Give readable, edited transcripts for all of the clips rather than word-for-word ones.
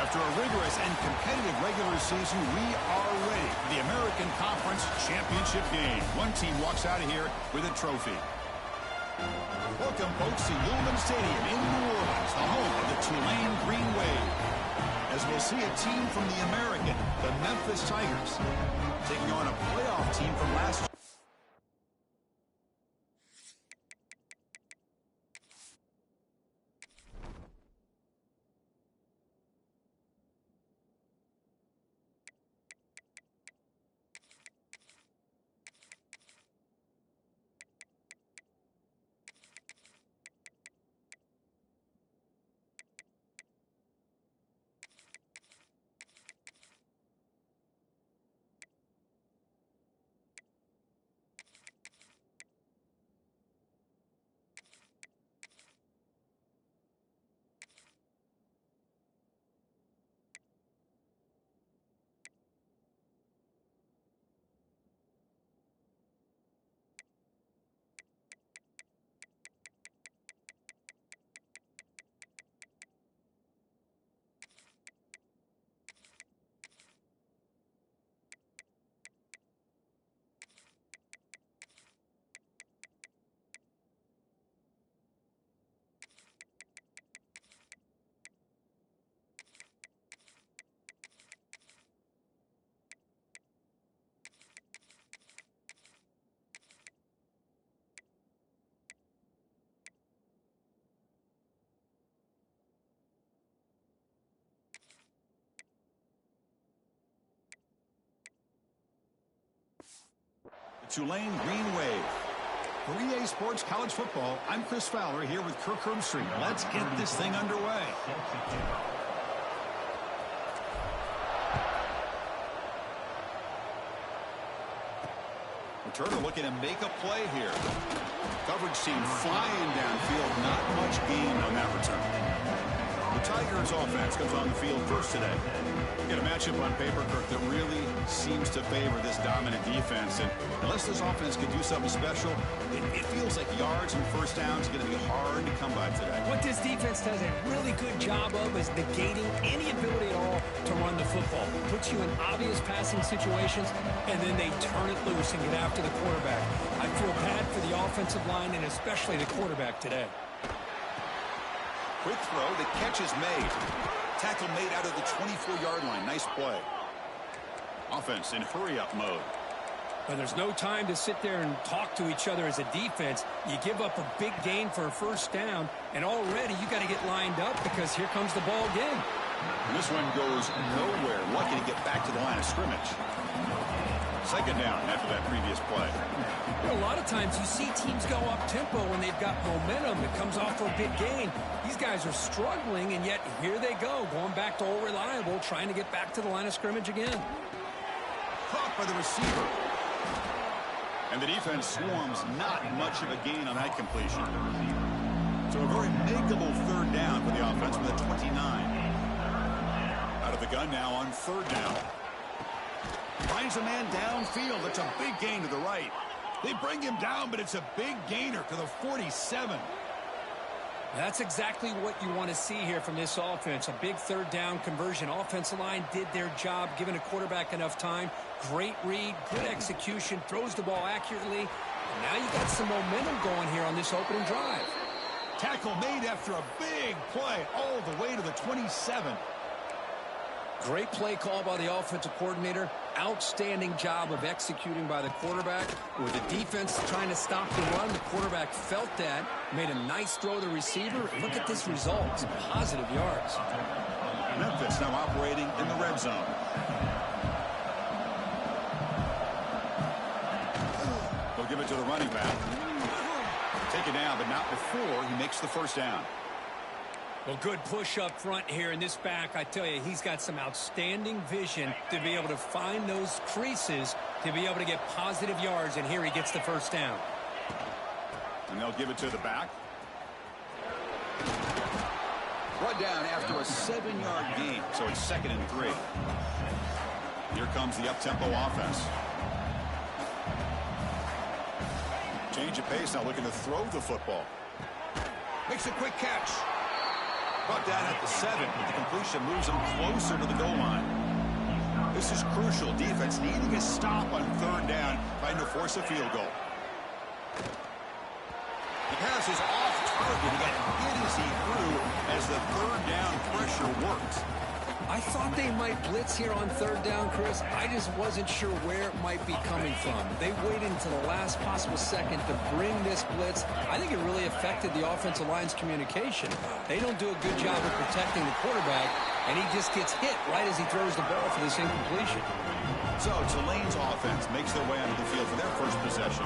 After a rigorous and competitive regular season, we are ready for the American Conference Championship game. One team walks out of here with a trophy. Welcome, folks, to Yulman Stadium in New Orleans, the home of the Tulane Green Wave. As we'll see a team from the American, the Memphis Tigers, taking on a playoff team from last year. Tulane Green Wave. For EA Sports College Football, I'm Chris Fowler here with Kirk Herbstreit. Let's get this thing underway. Returner looking to make a play here. Coverage team flying downfield. Not much gain on that return. The Tigers offense comes on the field first today. Get a matchup on paper, Kirk, that really seems to favor this dominant defense. And unless this offense can do something special, it feels like yards and first downs are going to be hard to come by today. What this defense does a really good job of is negating any ability at all to run the football. Puts you in obvious passing situations, and then they turn it loose and get after the quarterback. I feel bad for the offensive line and especially the quarterback today. Quick throw, the catch is made. Tackle made out of the 24-yard line. Nice play. Offense in hurry-up mode. But there's no time to sit there and talk to each other as a defense. You give up a big gain for a first down, and already you got to get lined up because here comes the ball again. And this one goes nowhere. Lucky to get back to the line of scrimmage. Second down after that previous play. You know, a lot of times you see teams go up-tempo when they've got momentum. It comes off for a big gain. These guys are struggling, and yet here they go, going back to old reliable, trying to get back to the line of scrimmage again. Caught by the receiver. And the defense swarms, not much of a gain on that completion. So a very makeable third down for the offense with a 29. Out of the gun now on third down. Finds a man downfield. It's a big gain to the right. They bring him down, but it's a big gainer to the 47. That's exactly what you want to see here from this offense. A big third down conversion. Offensive line did their job, giving a quarterback enough time. Great read, good execution, throws the ball accurately. And now you got some momentum going here on this opening drive. Tackle made after a big play all the way to the 27. Great play call by the offensive coordinator. Outstanding job of executing by the quarterback. With the defense trying to stop the run, the quarterback felt that. Made a nice throw to the receiver. Look at this result. Some positive yards. Memphis now operating in the red zone. They'll give it to the running back. Take it down, but not before he makes the first down. Well, good push up front here in this back. I tell you, he's got some outstanding vision to be able to find those creases, to be able to get positive yards, and here he gets the first down. And they'll give it to the back. Brought down after a 7-yard gain, so it's 2nd and 3. Here comes the up-tempo offense. Change of pace, now looking to throw the football. Makes a quick catch. Brought down at the 7, but the completion moves them closer to the goal line. This is crucial. Defense needing a stop on third down, trying to force a field goal. The pass is off target. He got hit as he threw as the third down pressure worked. I thought they might blitz here on third down, Chris. I just wasn't sure where it might be coming from. They waited until the last possible second to bring this blitz. I think it really affected the offensive line's communication. They don't do a good job of protecting the quarterback, and he just gets hit right as he throws the ball for this incompletion. So Tulane's offense makes their way onto the field for their first possession.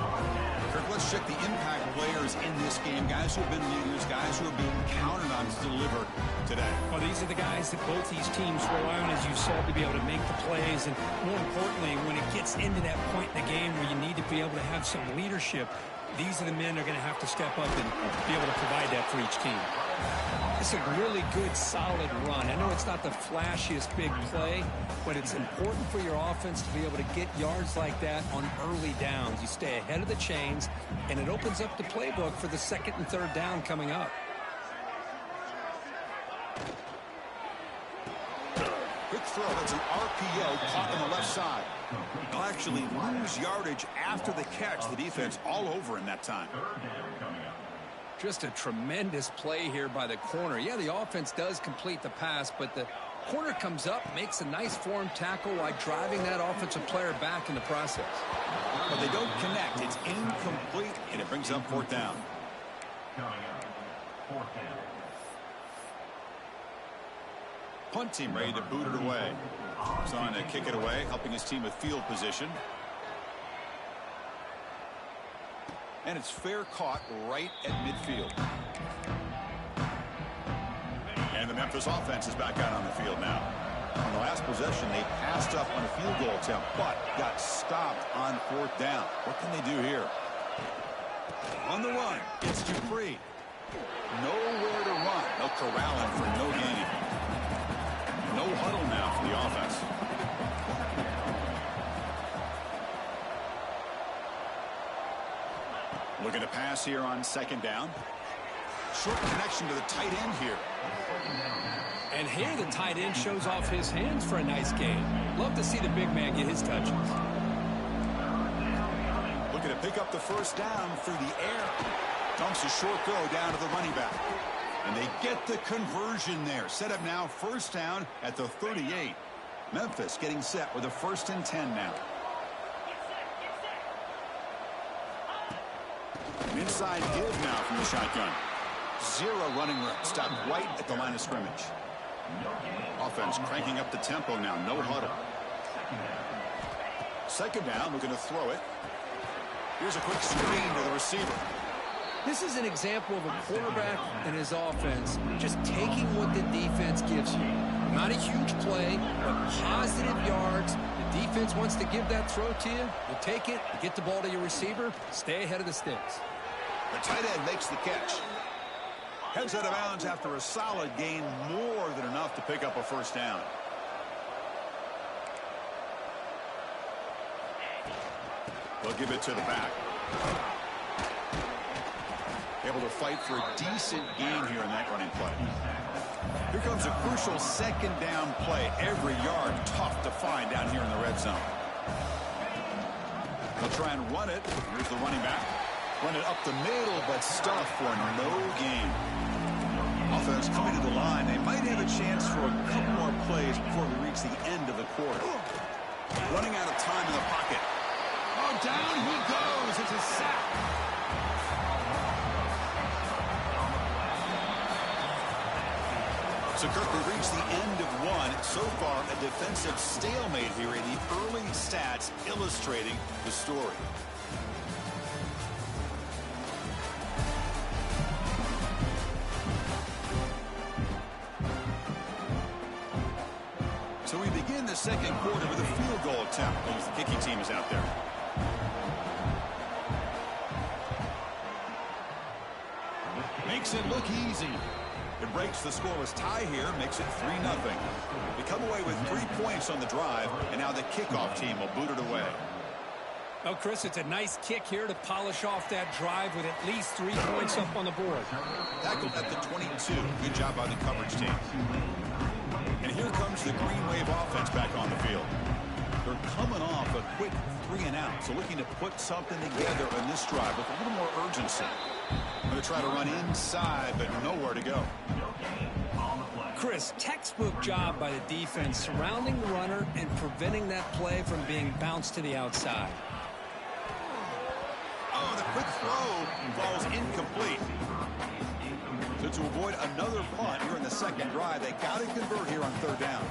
Kirk, let's check the impact players in this game, guys who have been leaders, guys who are being counted on to deliver today. Well, these are the guys that both these teams rely on, as you said, to be able to make the plays. And more importantly, when it gets into that point in the game where you need to be able to have some leadership, these are the men that are going to have to step up and be able to provide that for each team. It's a really good, solid run. I know it's not the flashiest big play, but it's important for your offense to be able to get yards like that on early downs. You stay ahead of the chains, and it opens up the playbook for the second and third down coming up. Quick throw. That's an RPO caught on the left side. They'll actually lose yardage after the catch. The defense all over in that time. Just a tremendous play here by the corner. Yeah, the offense does complete the pass, but the corner comes up, makes a nice form tackle while driving that offensive player back in the process. But they don't connect. It's incomplete, and it brings up fourth down. Punt team ready to boot it away. He's on to kick it away, helping his team with field position. And it's fair caught right at midfield. And the Memphis offense is back out on the field now. On the last possession, they passed up on a field goal attempt, but got stopped on fourth down. What can they do here? On the run, it's Dupree. Nowhere to run. They'll corral him for no gain. No huddle now for the offense. Looking to pass here on second down. Short connection to the tight end here. And here the tight end shows off his hands for a nice gain. Love to see the big man get his touches. Looking to pick up the first down through the air. Dumps a short throw down to the running back. And they get the conversion there. Set up now first down at the 38. Memphis getting set with a 1st and 10 now. An inside give now from the shotgun. Zero running room. Stopped right at the line of scrimmage. Offense cranking up the tempo now. No huddle. Second down. Looking to throw it. Here's a quick screen to the receiver. This is an example of a quarterback and his offense just taking what the defense gives you. Not a huge play, but positive yards. The defense wants to give that throw to you. You take it, you get the ball to your receiver, stay ahead of the sticks. The tight end makes the catch. Heads out of bounds after a solid gain, more than enough to pick up a first down. They'll give it to the back. Able to fight for a decent gain here in that running play. Here comes a crucial second down play. Every yard tough to find down here in the red zone. They'll try and run it. Here's the running back. Run it up the middle, but stuff for no gain. Offense coming to the line. They might have a chance for a couple more plays before we reach the end of the quarter. Running out of time in the pocket. Oh, down he goes. It's a sack. So, Kirk, we reached the end of one. So far, a defensive stalemate here, and the early stats illustrating the story. So we begin the second quarter with a field goal attempt as the kicking team is out there. Makes it look easy. It breaks the scoreless tie here, makes it 3-0. They come away with 3 points on the drive, and now the kickoff team will boot it away. Well, Chris, it's a nice kick here to polish off that drive with at least 3 points up on the board. Tackled at the 22. Good job by the coverage team. And here comes the Green Wave offense back on the field. They're coming off a quick 3-and-out, so looking to put something together in this drive with a little more urgency. Going to try to run inside, but nowhere to go. Chris, textbook job by the defense surrounding the runner and preventing that play from being bounced to the outside. Oh, the quick throw falls incomplete. So to avoid another punt here in the second drive, they got to convert here on 3rd down.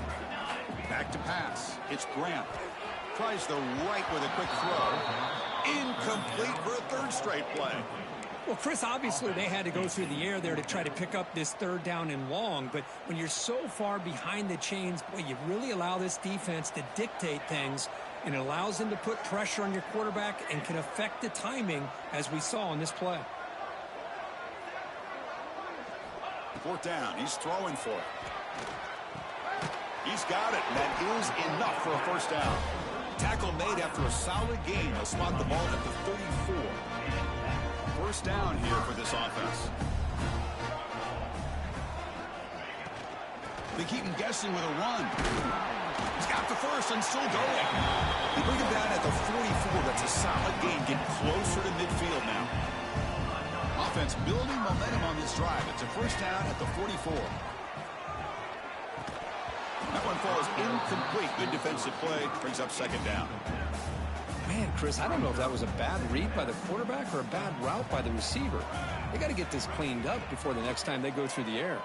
Back to pass. It's Grant. Tries the right with a quick throw. Incomplete for a 3rd straight play. Well, Chris, obviously they had to go through the air there to try to pick up this 3rd down and long, but when you're so far behind the chains, boy, you really allow this defense to dictate things, and it allows them to put pressure on your quarterback and can affect the timing, as we saw on this play. 4th down. He's throwing for it. He's got it. That is enough for a 1st down. Tackle made after a solid gain. They'll spot the ball at the 34. 1st down here for this offense. They keep him guessing with a run. He's got the 1st and still going. They bring him down at the 44. That's a solid gain. Get closer to midfield now. Offense building momentum on this drive. It's a 1st down at the 44. That one falls incomplete. Good defensive play. Brings up 2nd down. Man, Chris, I don't know if that was a bad read by the quarterback or a bad route by the receiver. They got to get this cleaned up before the next time they go through the air.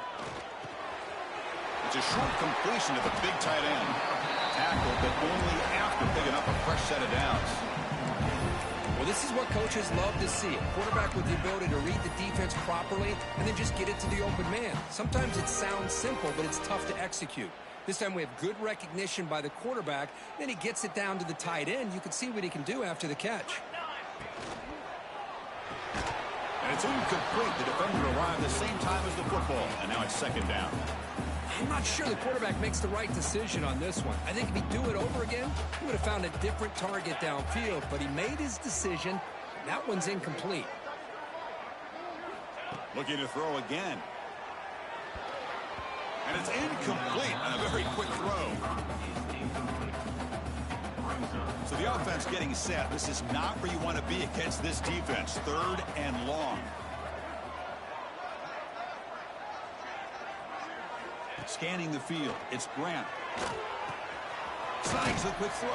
It's a short completion to the big tight end. Tackled, but only after picking up a fresh set of downs. Well, this is what coaches love to see. A quarterback with the ability to read the defense properly and then just get it to the open man. Sometimes it sounds simple, but it's tough to execute. This time we have good recognition by the quarterback. Then he gets it down to the tight end. You can see what he can do after the catch. And it's incomplete. The defender arrived the same time as the football. And now it's 2nd down. I'm not sure the quarterback makes the right decision on this one. I think if he'd do it over again, he would have found a different target downfield. But he made his decision. That one's incomplete. Looking to throw again. And it's incomplete on a very quick throw. So the offense getting set. This is not where you want to be against this defense. 3rd and long. Scanning the field. It's Grant. Snags a quick throw.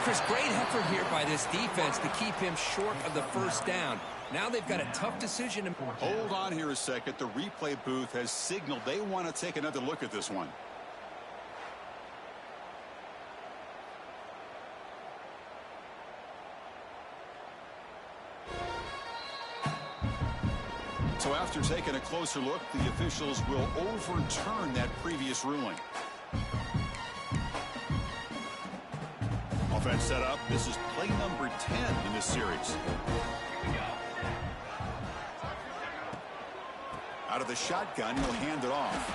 Chris, great effort here by this defense to keep him short of the 1st down. Now they've got a tough decision. Hold on here a second. The replay booth has signaled they want to take another look at this one. So after taking a closer look, the officials will overturn that previous ruling. Offense set up. This is play number 10 in this series. Out of the shotgun, he'll hand it off.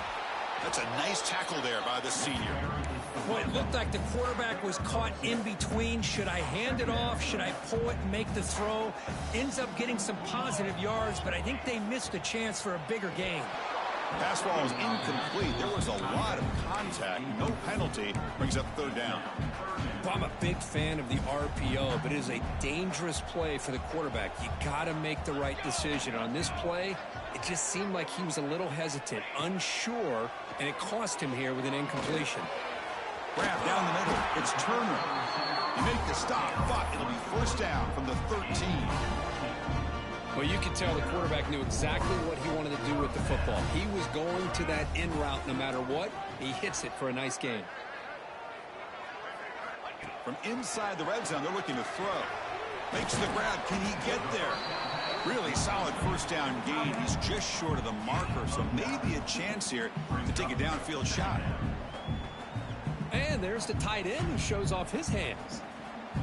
That's a nice tackle there by the senior. Well, it looked like the quarterback was caught in between. Should I hand it off? Should I pull it and make the throw? Ends up getting some positive yards, but I think they missed a chance for a bigger gain. Pass ball is incomplete. There was a lot of contact. No penalty. Brings up 3rd down. Well, I'm a big fan of the RPO, but it is a dangerous play for the quarterback. You got to make the right decision. On this play, it just seemed like he was a little hesitant, unsure, and it cost him here with an incompletion. Grab down the middle. It's Turner. You make the stop, but it'll be 1st down from the 13. Well, you can tell the quarterback knew exactly what he wanted to do with the football. He was going to that in route no matter what. He hits it for a nice gain. From inside the red zone, they're looking to throw. Makes the grab. Can he get there? Really solid 1st down gain. He's just short of the marker, so maybe a chance here to take a downfield shot. And there's the tight end who shows off his hands.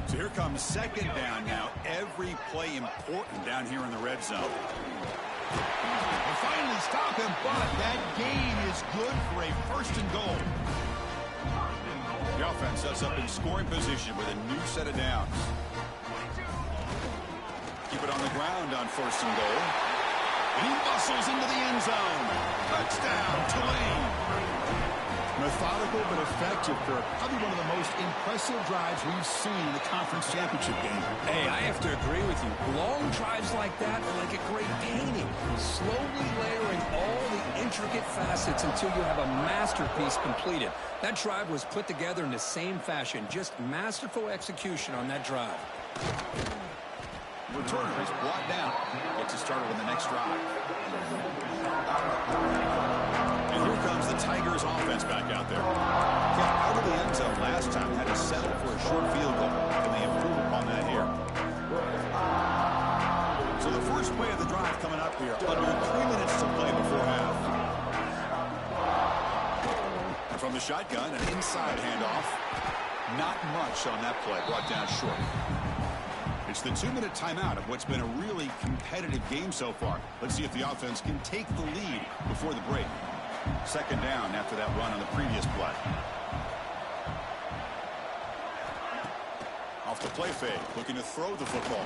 So here comes 2nd down now. Every play important down here in the red zone. We'll finally stop him, but that gain is good for a 1st and goal. The offense sets up in scoring position with a new set of downs. ground on 1st and goal. And he bustles into the end zone. Touchdown, Tulane. Methodical but effective, Kirk. Probably one of the most impressive drives we've seen in the conference championship game. Hey, I have to agree with you. Long drives like that are like a great painting. Slowly layering all the intricate facets until you have a masterpiece completed. That drive was put together in the same fashion. Just masterful execution on that drive. Returner is brought down. Gets us started on the next drive. And here comes the Tigers offense back out there. Kept out of the end zone last time. Had to settle for a short field goal. Can they improve upon that here? So the first play of the drive coming up here. Under 3 minutes to play before half. And from the shotgun, an inside handoff. Not much on that play. Brought down short. It's the 2-minute timeout of what's been a really competitive game so far. Let's see if the offense can take the lead before the break. 2nd down after that run on the previous play. Off the play fake, looking to throw the football.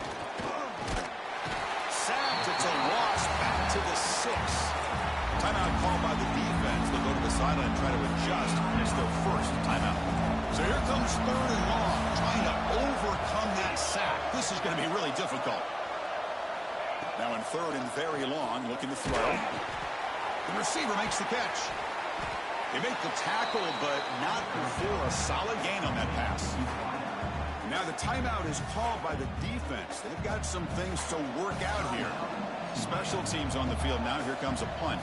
Sacked, it's a loss back to the 6. Timeout called by the defense. They'll go to the sideline and try to adjust. It's their first timeout. So here comes 3rd and long, trying to overcome that sack. This is going to be really difficult. Now in 3rd and very long, looking to throw. The receiver makes the catch. They make the tackle, but not before a solid gain on that pass. Now the timeout is called by the defense. They've got some things to work out here. Special teams on the field now. Here comes a punt.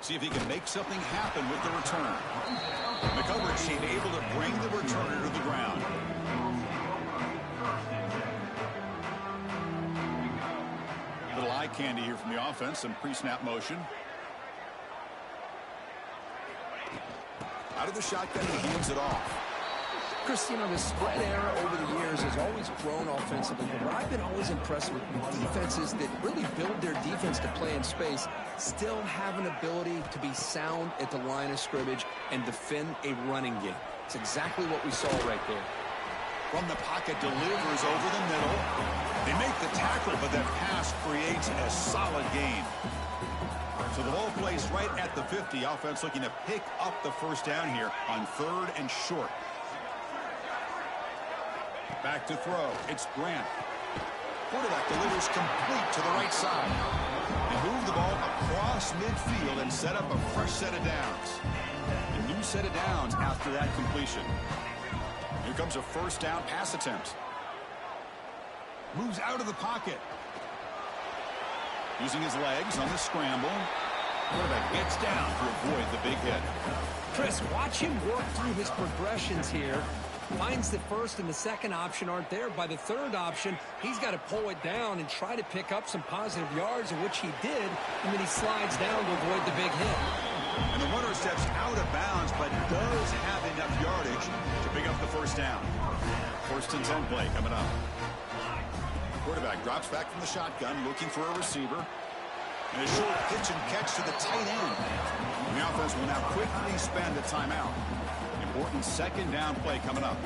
See if he can make something happen with the return. The coverage team able to bring the returner to the ground. Little eye candy here from the offense. Some pre-snap motion. Out of the shotgun, he hands it off. Chris, you know, the spread era over the years has always grown offensively, but what I've been always impressed with defenses that really build their defense to play in space still have an ability to be sound at the line of scrimmage and defend a running game. It's exactly what we saw right there. From the pocket, delivers over the middle. They make the tackle, but that pass creates a solid gain. So the ball placed right at the 50. Offense looking to pick up the 1st down here on 3rd and short. Back to throw. It's Grant. Quarterback delivers complete to the right side. They move the ball across midfield and set up a fresh set of downs. A new set of downs after that completion. Here comes a 1st down pass attempt. Moves out of the pocket. Using his legs on the scramble. Quarterback gets down to avoid the big hit. Chris, watch him work through his progressions here. Finds the 1st and the 2nd option aren't there. By the 3rd option, he's got to pull it down and try to pick up some positive yards, in which he did, and then he slides down to avoid the big hit. And the runner steps out of bounds, but does have enough yardage to pick up the 1st down. 1st and 10 play coming up. Quarterback drops back from the shotgun, looking for a receiver. And a short pitch and catch to the tight end. And the offense will now quickly spend a timeout. Important 2nd down play coming up.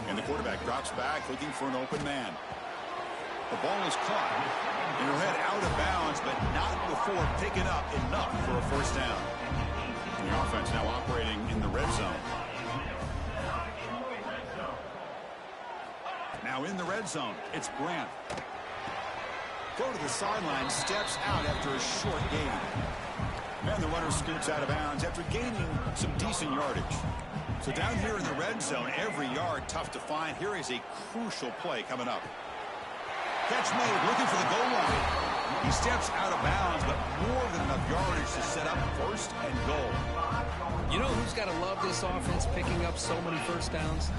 And the quarterback drops back, looking for an open man. The ball is caught. And he'll head out of bounds, but not before picking up enough for a 1st down. And the offense now operating in the red zone. Now in the red zone, it's Grant. Throw to the sideline, steps out after a short gain. And the runner scoots out of bounds after gaining some decent yardage. So down here in the red zone, every yard tough to find. Here is a crucial play coming up. Catch made, looking for the goal line. He steps out of bounds, but more than enough yardage to set up 1st and goal. You know who's got to love this offense picking up so many 1st downs?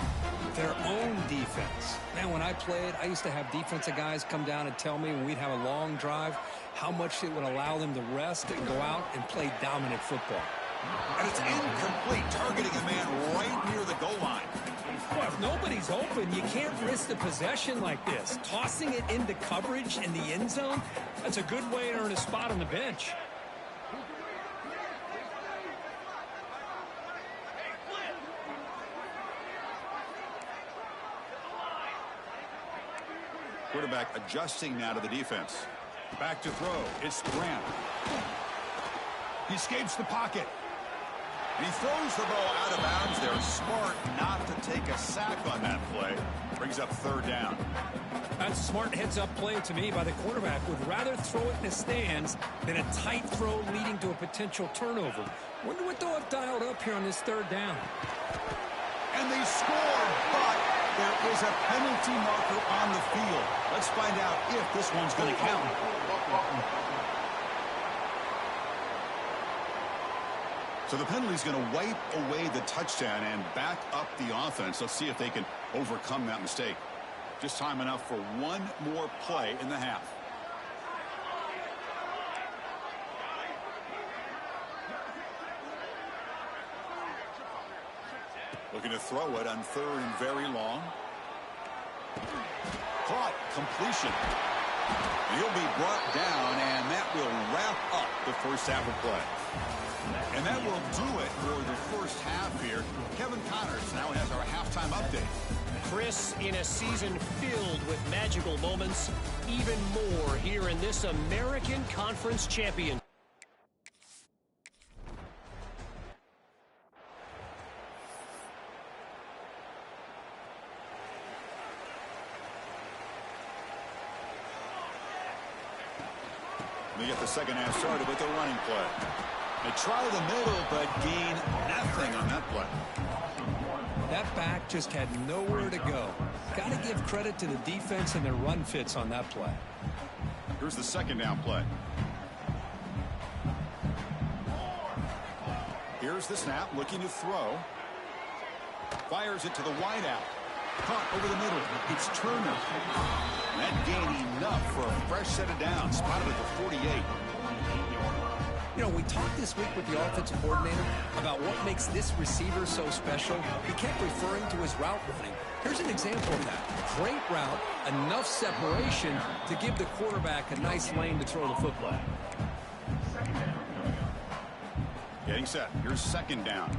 Their own defense. Man, when I played, I used to have defensive guys come down and tell me when we'd have a long drive how much it would allow them to rest and go out and play dominant football. And it's incomplete, targeting a man right near the goal line. Well, if nobody's open, you can't risk the possession like this. Tossing it into coverage in the end zone, that's a good way to earn a spot on the bench. Quarterback adjusting now to the defense. Back to throw. It's Grant. He escapes the pocket. And he throws the ball out of bounds there. Smart not to take a sack on that play. Brings up third down. That's a smart heads-up play to me by the quarterback. Would rather throw it in the stands than a tight throw leading to a potential turnover. Wonder what they'll have dialed up here on this third down. And they score, but there is a penalty marker on the field. Let's find out if this one's going to count. So the penalty is going to wipe away the touchdown and back up the offense. Let's see if they can overcome that mistake. Just time enough for one more play in the half. Looking to throw it on third and very long. Caught. Completion. He'll be brought down, and that will wrap up the first half of play. And that will do it for the first half here. Kevin Connors now has our halftime update. Chris, in a season filled with magical moments, even more here in this American Conference Championship. We get the second half started with the running play. They try the middle, but gain nothing on that play. That back just had nowhere to go. Got to give credit to the defense and their run fits on that play. Here's the second down play. Here's the snap, looking to throw. Fires it to the wideout. Caught over the middle. It's Turner. And that gained enough for a fresh set of downs. Spotted at the 48. You know, we talked this week with the offensive coordinator about what makes this receiver so special. He kept referring to his route running. Here's an example of that. Great route, enough separation to give the quarterback a nice lane to throw the football. Getting set. Here's second down.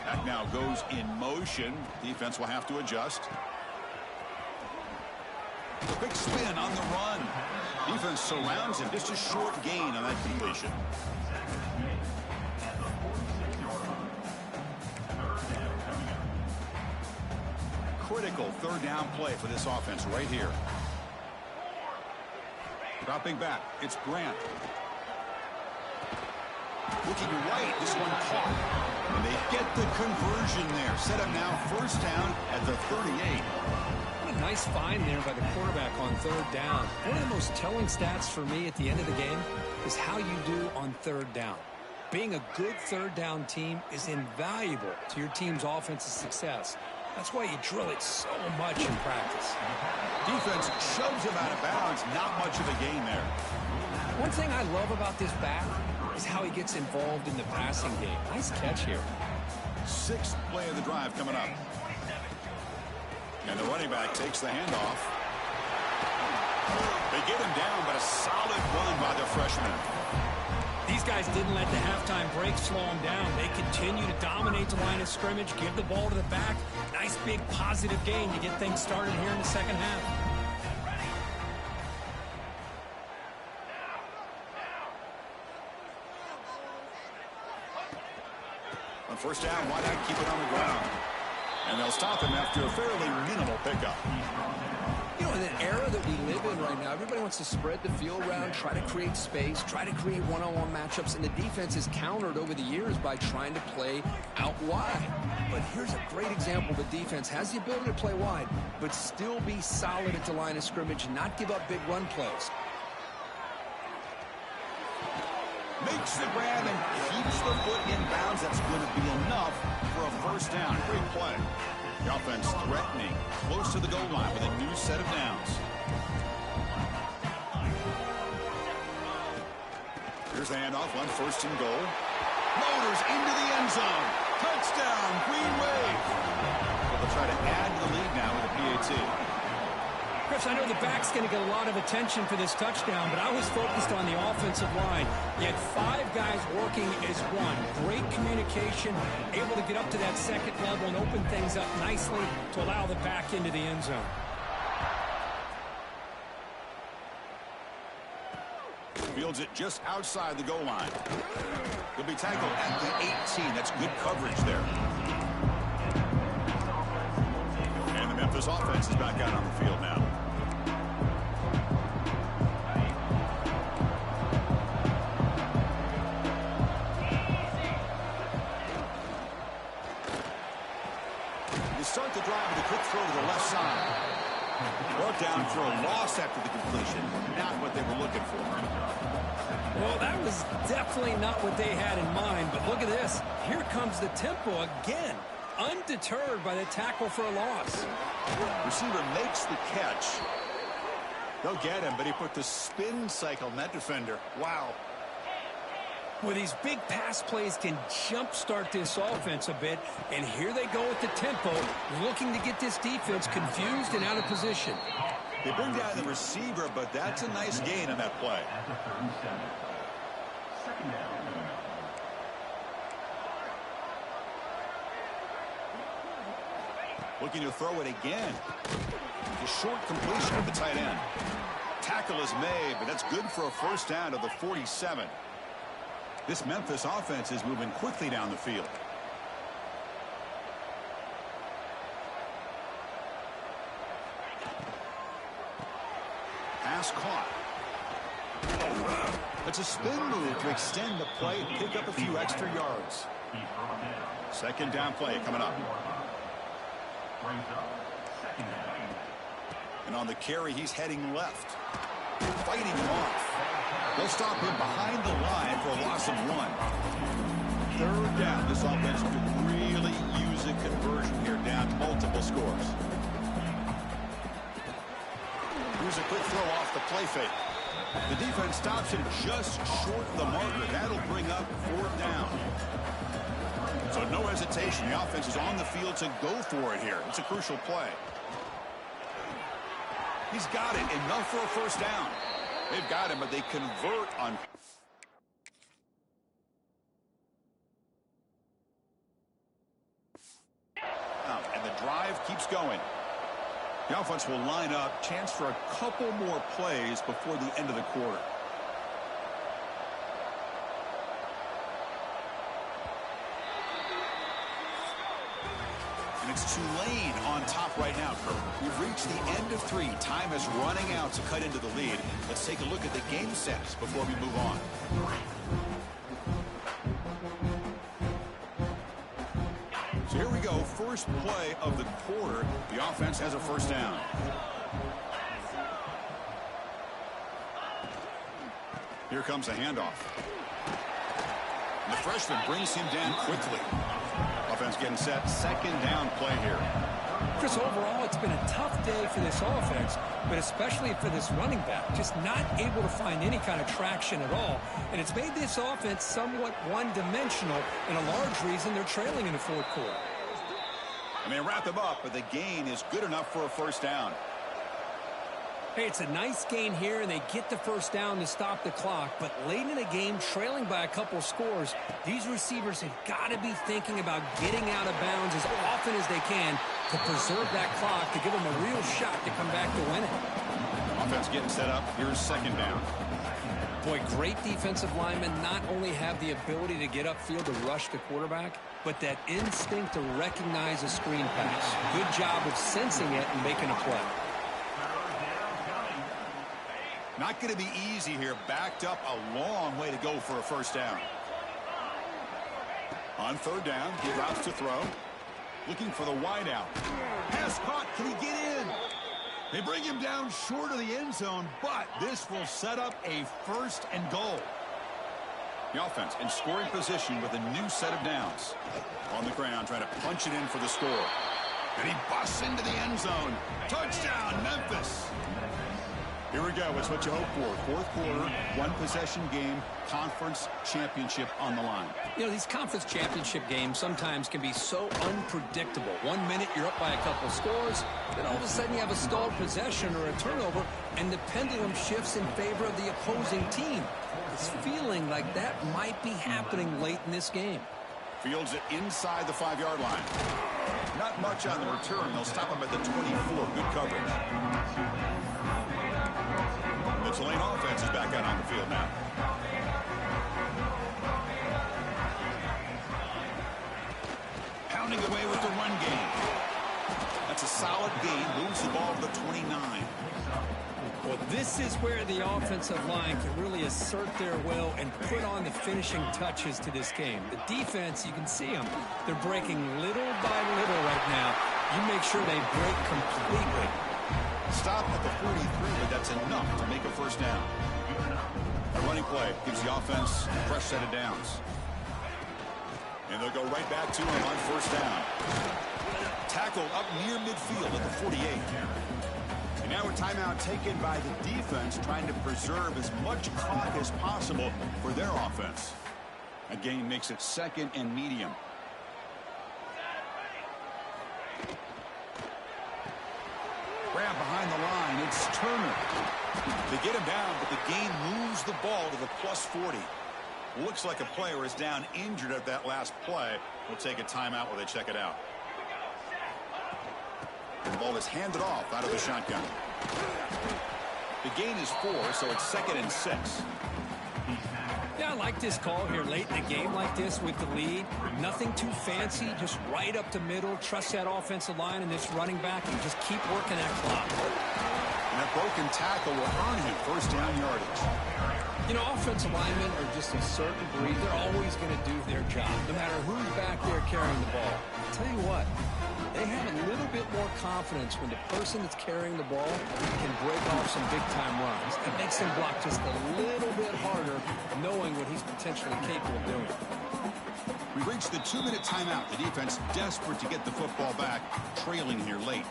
Back now goes in motion. Defense will have to adjust. A big spin on the run. Defense surrounds him. Just a short gain on that completion. Critical third down play for this offense right here. Dropping back. It's Grant. Looking right. This one caught. And they get the conversion there. Set up now first down at the 38. Nice find there by the quarterback on third down. One of the most telling stats for me at the end of the game is how you do on third down. Being a good third down team is invaluable to your team's offensive success. That's why you drill it so much in practice. Defense shoves him out of bounds. Not much of a gain there. One thing I love about this back is how he gets involved in the passing game. Nice catch here. Sixth play of the drive coming up. And the running back takes the handoff. They get him down, but a solid run by the freshman. These guys didn't let the halftime break slow them down. They continue to dominate the line of scrimmage, give the ball to the back. Nice big positive gain to get things started here in the second half. On first down, why not keep it on the ground? And they'll stop him after a fairly minimal pickup. You know, in an era that we live in right now, everybody wants to spread the field around, try to create space, try to create one-on-one matchups, and the defense is countered over the years by trying to play out wide. But here's a great example. The defense has the ability to play wide, but still be solid at the line of scrimmage, not give up big run plays. Makes the grab and keeps the foot in bounds. That's going to be enough for a first down. Great play. The offense threatening close to the goal line with a new set of downs. Here's the handoff on first and goal. Motors into the end zone. Touchdown, Green Wave. Well, they'll try to add to the lead now with a PAT. Chris, I know the back's going to get a lot of attention for this touchdown, but I was focused on the offensive line. You had 5 guys working as one. Great communication, able to get up to that second level and open things up nicely to allow the back into the end zone. Fields it just outside the goal line. He'll be tackled at the 18. That's good coverage there. And the Memphis offense is back out on the field now. They start the drive with a quick throw to the left side. Brought down for a loss after the completion. Not what they were looking for. Well, that was definitely not what they had in mind, but look at this. Here comes the tempo again, undeterred by the tackle for a loss. Receiver makes the catch. They'll get him, but he put the spin cycle on that defender. Wow. Well, these big pass plays can jumpstart this offense a bit, and here they go with the tempo, looking to get this defense confused and out of position. They bring down the receiver, but that's a nice gain on that play. Looking to throw it again. A short completion of the tight end. Tackle is made, but that's good for a first down to the 47. This Memphis offense is moving quickly down the field. Pass caught. It's a spin move to extend the play and pick up a few extra yards. Second down play coming up. And on the carry, he's heading left. Fighting him off. They'll stop him behind the line for a loss of 1. Third down. This offense could really use a conversion here, down multiple scores. Here's a quick throw off the play fake. The defense stops him just short of the marker. That'll bring up 4th down. So no hesitation. The offense is on the field to go for it here. It's a crucial play. He's got it. Enough for a first down. They've got him, but they convert on. And the drive keeps going. The offense will line up. Chance for a couple more plays before the end of the quarter. And it's Tulane on top right now, Kirk. We've reached the end of 3. Time is running out to cut into the lead. Let's take a look at the game stats before we move on. So here we go. First play of the quarter. The offense has a first down. Here comes a handoff. And the freshman brings him down quickly. Offense getting set. Second down play here. Chris, overall, it's been a tough day for this offense, but especially for this running back. Just not able to find any kind of traction at all. And it's made this offense somewhat one-dimensional, and a large reason they're trailing in the 4th quarter. And they wrap him up, but the gain is good enough for a first down. Hey, it's a nice gain here, and they get the first down to stop the clock. But late in the game, trailing by a couple scores, these receivers have got to be thinking about getting out of bounds as often as they can to preserve that clock, to give them a real shot to come back to win it. Offense getting set up. Here's second down. Boy, great defensive linemen not only have the ability to get upfield to rush the quarterback, but that instinct to recognize a screen pass. Good job of sensing it and making a play. Not going to be easy here. Backed up a long way to go for a first down. On third down, he drops to throw. Looking for the wideout. Pass caught. Can he get in? They bring him down short of the end zone, but this will set up a first and goal. The offense in scoring position with a new set of downs. On the ground, trying to punch it in for the score. And he busts into the end zone. Touchdown, Memphis. Here we go. It's what you hope for. Fourth quarter, one-possession game, conference championship on the line. You know, these conference championship games sometimes can be so unpredictable. 1 minute you're up by a couple scores, then all of a sudden you have a stalled possession or a turnover, and the pendulum shifts in favor of the opposing team. It's feeling like that might be happening late in this game. Fields it inside the 5-yard line. Not much on the return. They'll stop him at the 24. Good coverage. The Tulane offense is back out on the field now. Pounding away with the run game. That's a solid gain. Moves the ball to the 29. Well, this is where the offensive line can really assert their will and put on the finishing touches to this game. The defense, you can see them. They're breaking little by little right now. You make sure they break completely. Stop at the 43, but that's enough to make a first down. A running play gives the offense a fresh set of downs. And they'll go right back to him on first down. Tackle up near midfield at the 48. And now a timeout taken by the defense, trying to preserve as much clock as possible for their offense. A gain makes it 2nd and medium. Grab behind the line. It's Turner. They get him down, but the gain moves the ball to the plus 40. Looks like a player is down injured at that last play. We'll take a timeout while they check it out. The ball is handed off out of the shotgun. The gain is 4, so it's 2nd and 6. Yeah, I like this call here late in a game like this with the lead. Nothing too fancy, just right up the middle. Trust that offensive line and this running back and just keep working that clock. And that broken tackle will earn him first down yardage. You know, offensive linemen are just a certain breed. They're always going to do their job, no matter who's back there carrying the ball. I'll tell you what, they have a little bit more confidence when the person that's carrying the ball can break off some big-time runs. It makes him block just a little bit harder, knowing what he's potentially capable of doing. We reached the 2-minute timeout. The defense desperate to get the football back, trailing here late.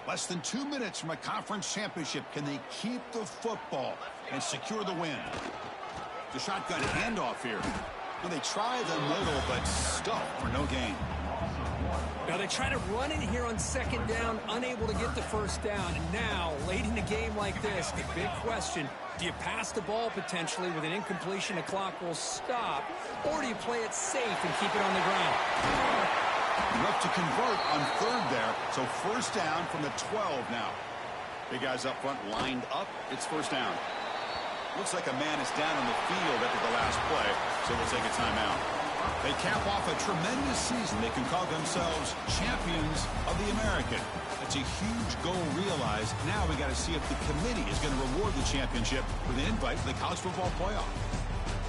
Less than 2 minutes from a conference championship. Can they keep the football and secure the win? The shotgun handoff here. Well, they try the middle, but stuffed for no gain. Now they try to run it here on 2nd down, unable to get the first down. And now, late in a game like this, the big question, do you pass the ball potentially with an incompletion, the clock will stop, or do you play it safe and keep it on the ground? Enough to convert on 3rd there, so first down from the 12 now. Big guys up front lined up. It's first down. Looks like a man is down on the field after the last play, so we'll take a timeout. They cap off a tremendous season. They can call themselves champions of the American. That's a huge goal realized. Now we got to see if the committee is going to reward the championship with an invite to the college football playoff.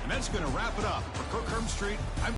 And that's going to wrap it up. For Kirk Herbstreit, I'm